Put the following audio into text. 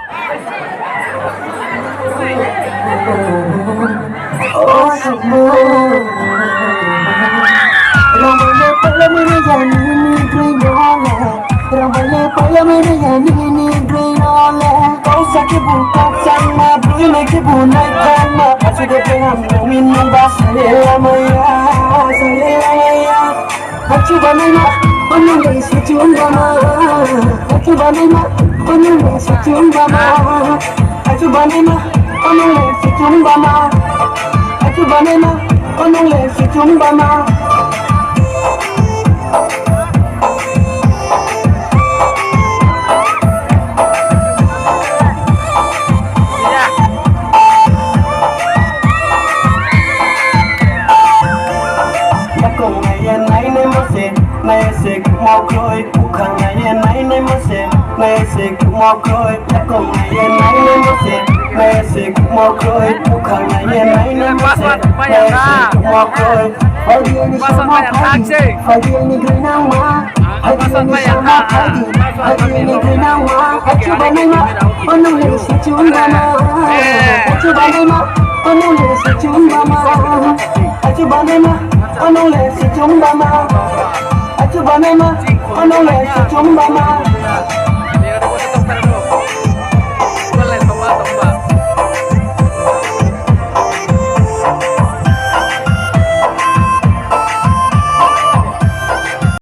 Oh semua Ramai pala mere jani ni grinola Ramai pala mere jani ni grinola Kau sakit bukan sama Bina ke bunai kama Sudah pengen minum Salela maya Aku banai ma Penulis secunda ma Aku banai ma Penulis secunda ma Aku banai ma Penulis secunda ma Aku banai ma Penulis secunda ma Nay se mo khơi khang nay nay nay mo se nay se mo khơi công nay nay mo se nay se mo khơi khang nay nay nay mo se nay se mo khơi phải đi ni sama phải đi ni gina ma phải đi ni sama phải đi ni gina ma aku banai ma penulis secunda ma aku banai ma penulis secunda ma aku banai ma penulis secunda ma Aku banai ma, penulis secunda ma